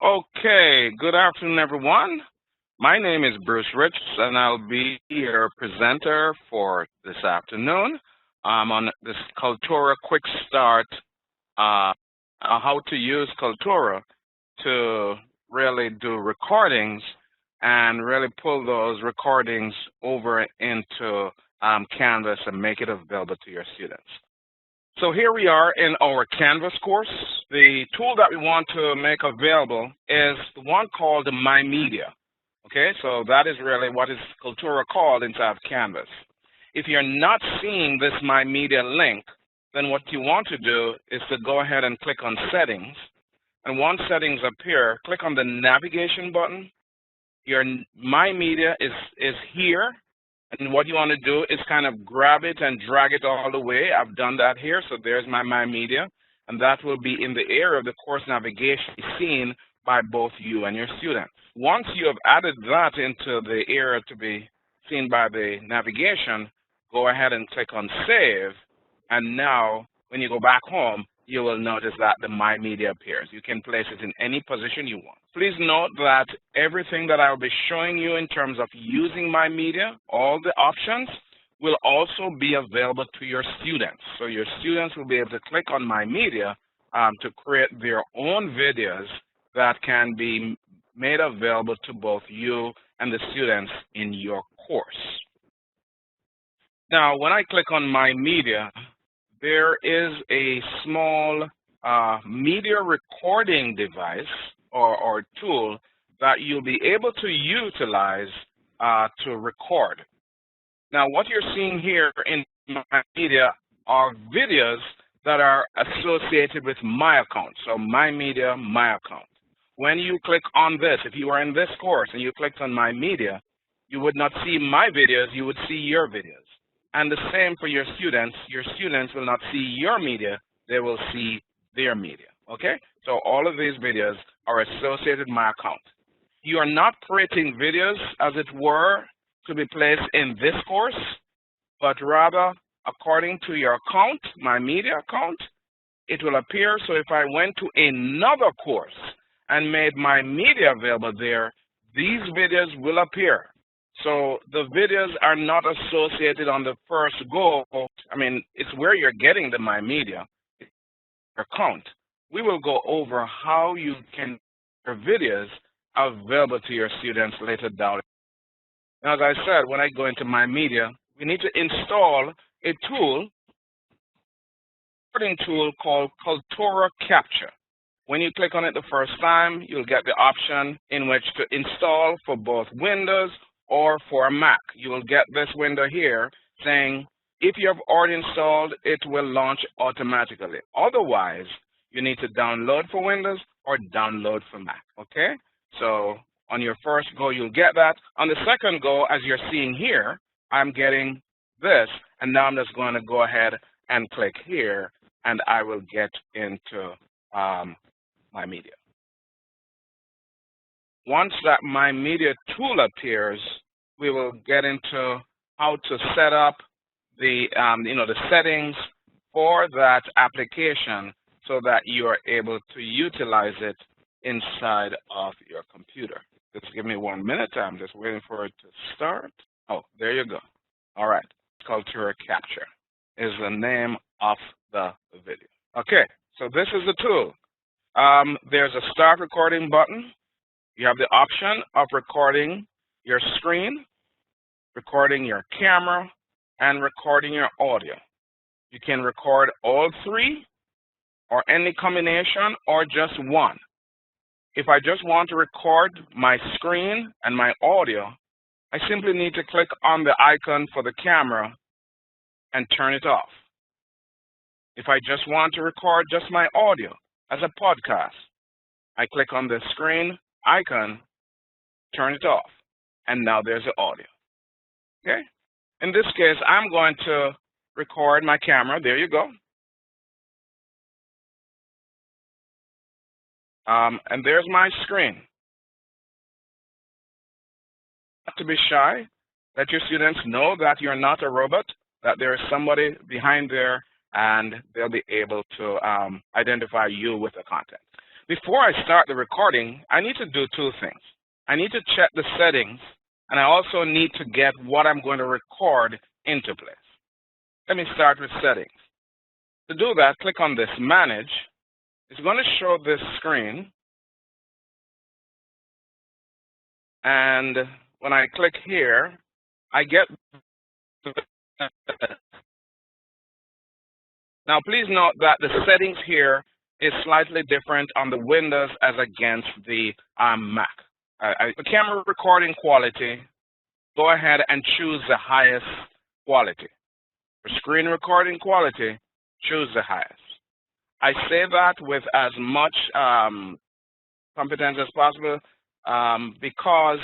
Okay, good afternoon, everyone. My name is Bruce Rich, and I'll be your presenter for this afternoon on this Kaltura Quick Start, how to use Kaltura to really do recordings and really pull those recordings over into Canvas and make it available to your students. So here we are in our Canvas course. The tool that we want to make available is the one called My Media. Okay, so that is really what is Kaltura called inside of Canvas. If you're not seeing this My Media link, then what you want to do is to go ahead and click on Settings. And once Settings appear, click on the navigation button. Your My Media is here. And what you want to do is kind of grab it and drag it all the way. I've done that here, so there's my Media, and that will be in the area of the course navigation seen by both you and your students. Once you have added that into the area to be seen by the navigation, go ahead and click on Save, and now when you go back home, you will notice that the My Media appears. You can place it in any position you want. Please note that everything that I will be showing you in terms of using My Media, all the options, will also be available to your students. So your students will be able to click on My Media to create their own videos that can be made available to both you and the students in your course. Now, when I click on My Media, there is a small media recording device or tool that you'll be able to utilize to record. Now, what you're seeing here in My Media are videos that are associated with my account. So My Media, my account. When you click on this, if you are in this course and you clicked on My Media, you would not see my videos, you would see your videos. And the same for your students. Your students will not see your media, they will see their media, okay? So all of these videos are associated with my account. You are not creating videos, as it were, to be placed in this course, but rather, according to your account, My Media account, it will appear. So if I went to another course and made My Media available there, these videos will appear. So the videos are not associated on the first go. I mean, it's where you're getting the My Media account. We will go over how you can make your videos available to your students later down. Now, as I said, when I go into My Media, we need to install a tool, recording tool called Kaltura Capture. When you click on it the first time, you'll get the option in which to install for both Windows or for a Mac. You will get this window here saying, if you have already installed, it will launch automatically. Otherwise, you need to download for Windows or download for Mac, okay? So on your first go, you'll get that. On the second go, as you're seeing here, I'm getting this, and now I'm just going to go ahead and click here, and I will get into My Media. Once that My Media tool appears, we will get into how to set up the the settings for that application so that you are able to utilize it inside of your computer. Just give me 1 minute. I'm just waiting for it to start. Oh, there you go. All right. Kaltura Capture is the name of the video. Okay, so this is the tool. There's a Start Recording button. You have the option of recording your screen, recording your camera, and recording your audio. You can record all three, or any combination, or just one. If I just want to record my screen and my audio, I simply need to click on the icon for the camera and turn it off. If I just want to record just my audio as a podcast, I click on the screen icon, turn it off, and now there's the audio. Okay? In this case, I'm going to record my camera. There you go. And there's my screen. Not to be shy, let your students know that you're not a robot, that there is somebody behind there, and they'll be able to identify you with the content. Before I start the recording, I need to do two things. I need to check the settings, and I also need to get what I'm going to record into place. Let me start with settings. To do that, click on this Manage. It's going to show this screen. And when I click here, I get now please note that the settings here is slightly different on the Windows as against the Mac. The camera recording quality, go ahead and choose the highest quality. For screen recording quality, choose the highest. I say that with as much competence as possible because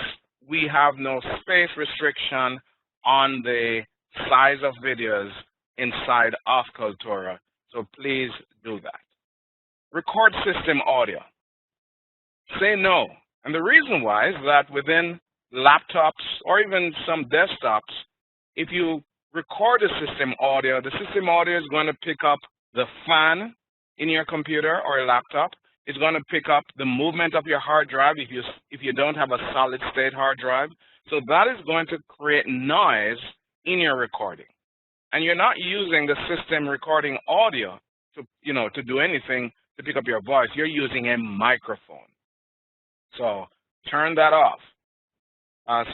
we have no space restriction on the size of videos inside of Kaltura, so please do that. Record system audio. Say no. And the reason why is that within laptops or even some desktops, if you record the system audio is going to pick up the fan in your computer or a laptop. It's going to pick up the movement of your hard drive if you don't have a solid state hard drive. So that is going to create noise in your recording. And you're not using the system recording audio to do anything to pick up your voice. You're using a microphone. So turn that off.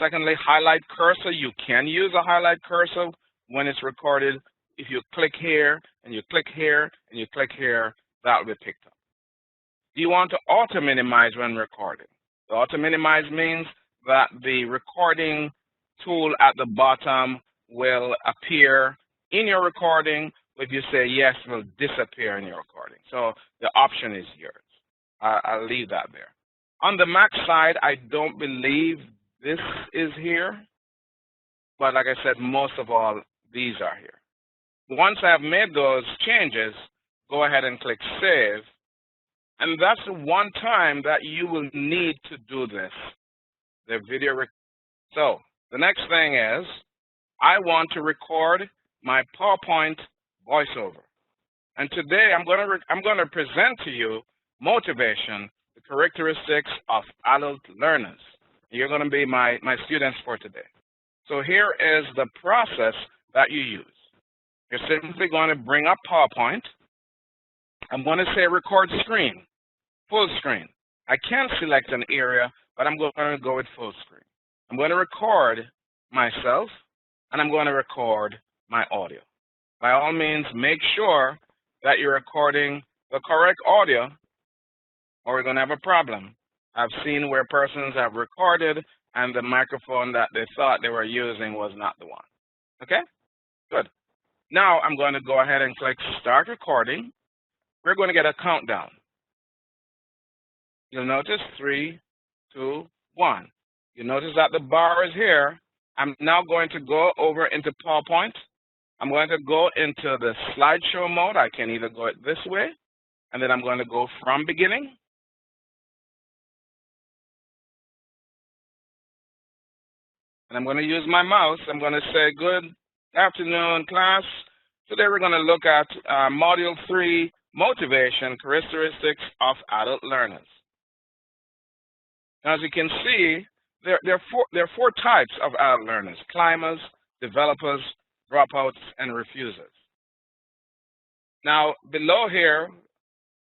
Secondly, highlight cursor. You can use a highlight cursor when it's recorded. If you click here and you click here and you click here, that will be picked up. Do you want to auto minimize when recording? The auto minimize means that the recording tool at the bottom will appear in your recording. If you say yes, it will disappear in your recording. So the option is yours. I'll leave that there. On the Mac side, I don't believe this is here. But like I said, most of all, these are here. Once I have made those changes, go ahead and click Save. And that's the one time that you will need to do this, the video. So the next thing is, I want to record my PowerPoint voiceover. And today I'm going to present to you motivation, the characteristics of adult learners. You're going to be my students for today. So here is the process that you use. You're simply going to bring up PowerPoint. I'm going to say record screen, full screen. I can select an area, but I'm going to go with full screen. I'm going to record myself, and I'm going to record my audio. By all means, make sure that you're recording the correct audio, or we're going to have a problem. I've seen where persons have recorded, and the microphone that they thought they were using was not the one. Okay? Good. Now I'm going to go ahead and click Start Recording. We're going to get a countdown. You'll notice 3, 2, 1. You notice that the bar is here. I'm now going to go over into PowerPoint. I'm going to go into the slideshow mode. I can either go it this way, and then I'm going to go from beginning. And I'm going to use my mouse. I'm going to say, good afternoon, class. Today we're going to look at Module 3, Motivation, Characteristics of Adult Learners. Now, as you can see, there are four types of adult learners: climbers, developers, dropouts, and refusers. Now, below here,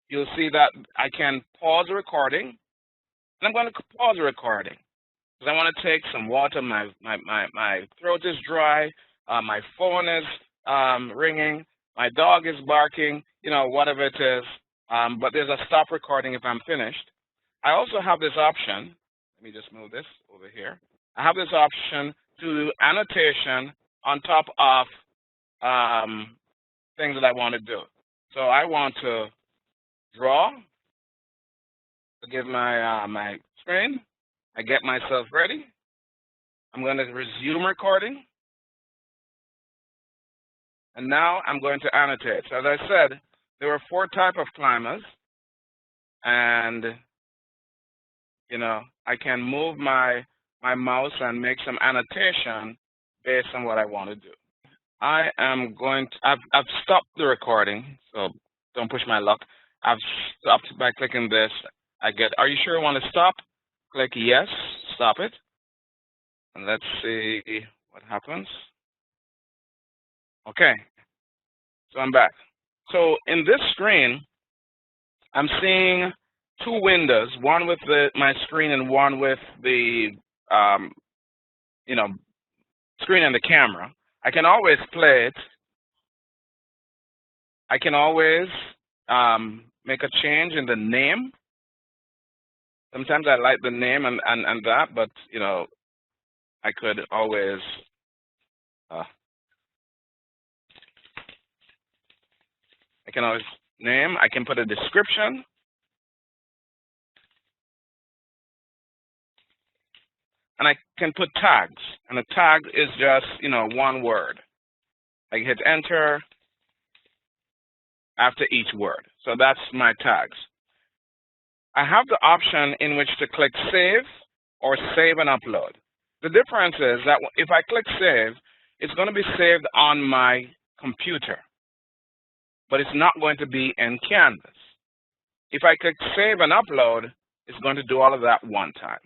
you'll see that I can pause the recording. And I'm going to pause the recording because I want to take some water. My throat is dry. My phone is ringing. My dog is barking, whatever it is. But there's a stop recording if I'm finished. I also have this option. Let me just move this over here. I have this option to do annotation on top of things that I want to do. So I want to draw. To give my screen. I get myself ready. I'm going to resume recording. And now I'm going to annotate. So as I said, there were 4 types of climbers. And, I can move my mouse and make some annotation based on what I want to do. I am going to, I've stopped the recording, so don't push my luck. I've stopped by clicking this. Are you sure you want to stop? Click yes, stop it. And let's see what happens. Okay, so I'm back. So in this screen, I'm seeing two windows, one with my screen and one with the screen and the camera. I can always play it. I can always make a change in the name. Sometimes I like the name and that, but I could always I can always name. I can put a description. And I can put tags, and a tag is just, one word. I hit enter after each word. So that's my tags. I have the option in which to click save or save and upload. The difference is that if I click save, it's going to be saved on my computer, but it's not going to be in Canvas. If I click save and upload, it's going to do all of that one time.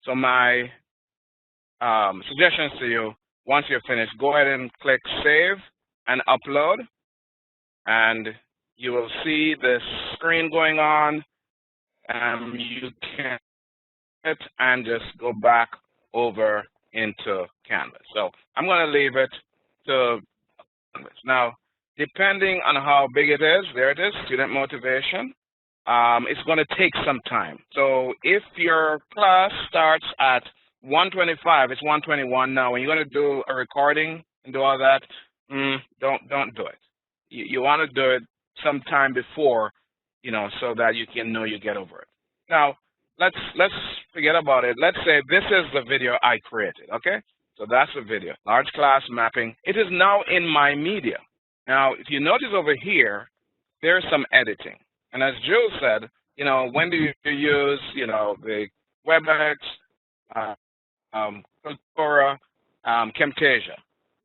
So my suggestions to you, once you're finished, go ahead and click save and upload, and you will see this screen going on, and you can hit and just go back over into Canvas. So I'm going to leave it to Canvas. Now, depending on how big it is, there it is, student motivation. It's going to take some time. So if your class starts at 125, it's 121 now. When you're going to do a recording and do all that, don't do it. You want to do it sometime before, so that you can know you get over it. Now, let's forget about it. Let's say this is the video I created, okay? So that's the video, large class mapping. It is now in my media. Now, if you notice over here, there's some editing. And as Joe said, when do you use, the WebEx, Kaltura, Camtasia?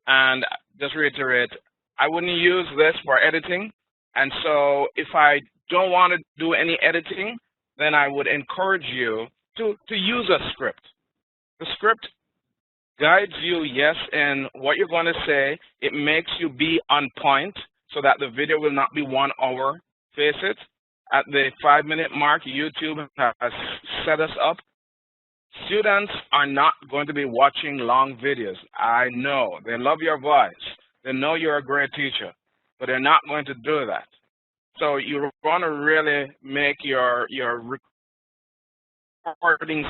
And just reiterate, I wouldn't use this for editing. And so if I don't want to do any editing, then I would encourage you to use a script. The script guides you, yes, in what you're going to say. It makes you be on point so that the video will not be 1 hour. Face it, at the 5-minute mark, YouTube has set us up. Students are not going to be watching long videos. I know. They love your voice. They know you're a great teacher, but they're not going to do that. So you want to really make your recordings,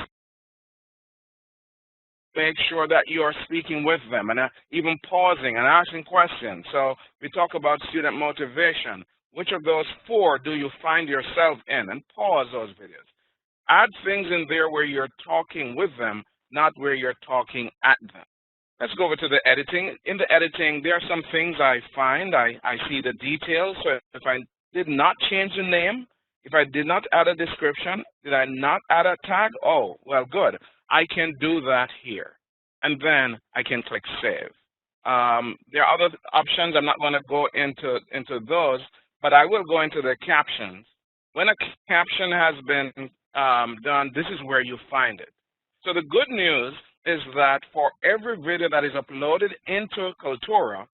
make sure that you are speaking with them and even pausing and asking questions. So we talk about student motivation. Which of those 4 do you find yourself in? And pause those videos. Add things in there where you're talking with them, not where you're talking at them. Let's go over to the editing. In the editing, there are some things I find. I see the details. So if I did not change the name, if I did not add a description, did I not add a tag? Oh, well, good. I can do that here. And then I can click save. There are other options. I'm not going to go into those, but I will go into the captions. When a caption has been done, this is where you find it. So the good news is that for every video that is uploaded into Kaltura,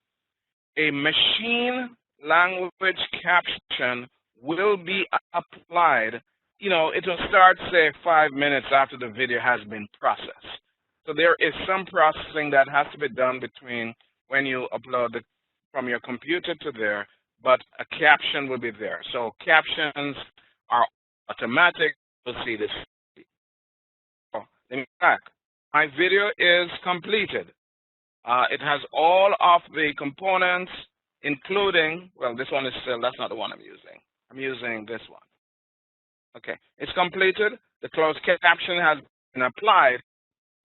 a machine language caption will be applied. It will start, say, 5 minutes after the video has been processed. So there is some processing that has to be done between when you upload it from your computer to there, but a caption will be there. So captions are automatic. You'll see this. Let me back. My video is completed. It has all of the components, including, well, this one is still, that's not the one I'm using. I'm using this one. Okay, it's completed. The closed caption has been applied,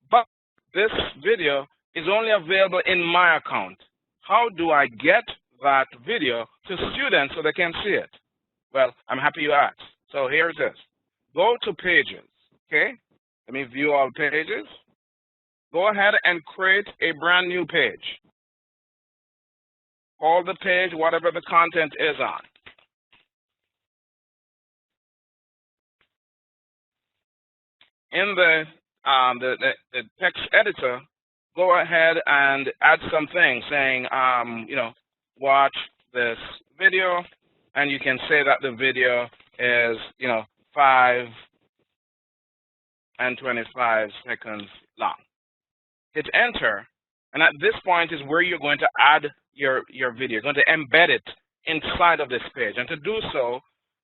but this video is only available in my account. How do I get that video to students so they can see it? Well, I'm happy you asked. So here it is. Go to pages, okay? Let me view all pages. Go ahead and create a brand new page. Call the page whatever the content is on. in the text editor, go ahead and add something saying, watch this video, and you can say that the video is, 5 and 25 seconds long. Hit enter, and at this point is where you're going to add your video. You're going to embed it inside of this page. And to do so,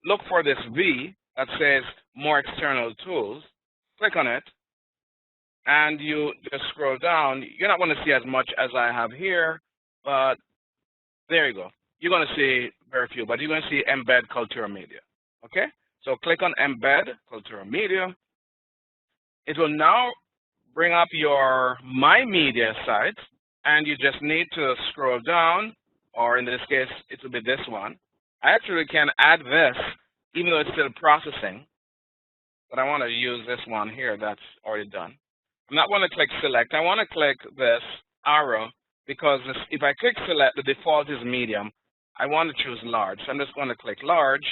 look for this V that says More External Tools. Click on it, and you just scroll down. You're not going to see as much as I have here, but there you go. You're going to see very few, but you're going to see Embed Kaltura Media. Okay? So click on Embed Kaltura Media. It will now bring up your My Media site, and you just need to scroll down, or in this case, it will be this one. I actually can add this, even though it's still processing, but I want to use this one here that's already done. I'm not going to click Select. I want to click this arrow because if I click Select, the default is medium. I want to choose large, so I'm just going to click large.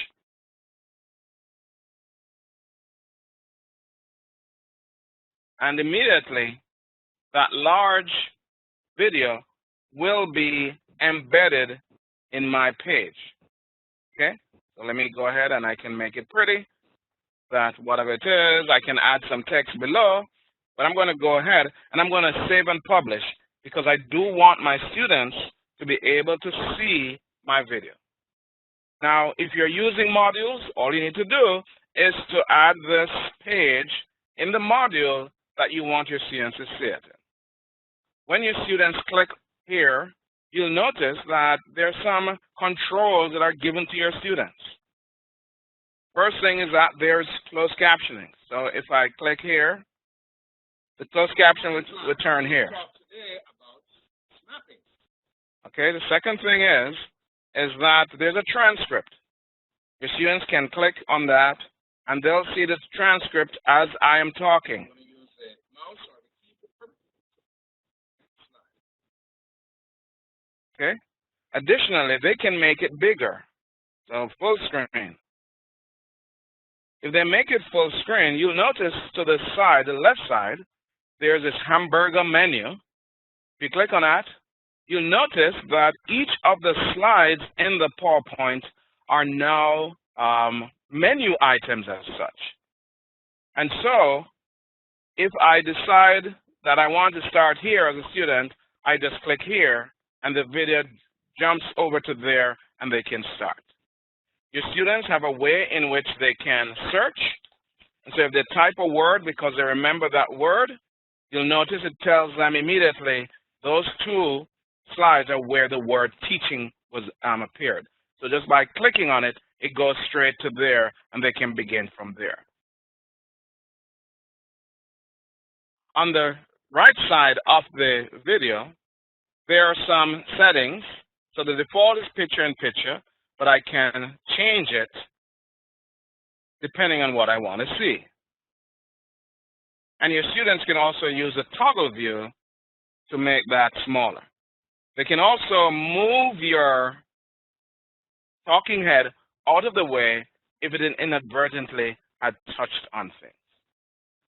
And immediately, that large video will be embedded in my page. Okay? So let me go ahead and I can make it pretty. That whatever it is, I can add some text below. But I'm going to go ahead and I'm going to save and publish because I do want my students to be able to see my video. Now, if you're using modules, all you need to do is to add this page in the module that you want your students to see it. When your students click here, you'll notice that there's some controls that are given to your students. First thing is that there's closed captioning. So if I click here, the closed caption will turn here. Okay, the second thing is that there's a transcript. Your students can click on that, and they'll see the transcript as I am talking. Okay. Additionally, they can make it bigger, so full screen. If they make it full screen, you'll notice to the side, the left side, there's this hamburger menu. If you click on that, you'll notice that each of the slides in the PowerPoint are now menu items as such. And so, if I decide that I want to start here as a student, I just click here, and the video jumps over to there, and they can start. Your students have a way in which they can search. And so if they type a word because they remember that word, you'll notice it tells them immediately those two slides are where the word teaching was appeared. So just by clicking on it, it goes straight to there, and they can begin from there. On the right side of the video, there are some settings. So the default is picture-in-picture, but I can change it depending on what I want to see. And your students can also use the toggle view to make that smaller. They can also move your talking head out of the way if it inadvertently had touched on things.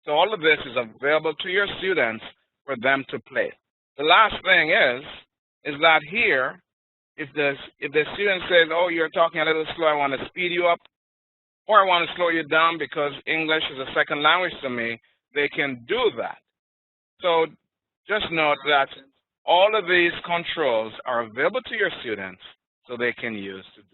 So all of this is available to your students for them to play. The last thing is that here, if the student says, oh, you're talking a little slow, I want to speed you up, or I want to slow you down because English is a second language to me, they can do that. So just note that all of these controls are available to your students so they can use to do.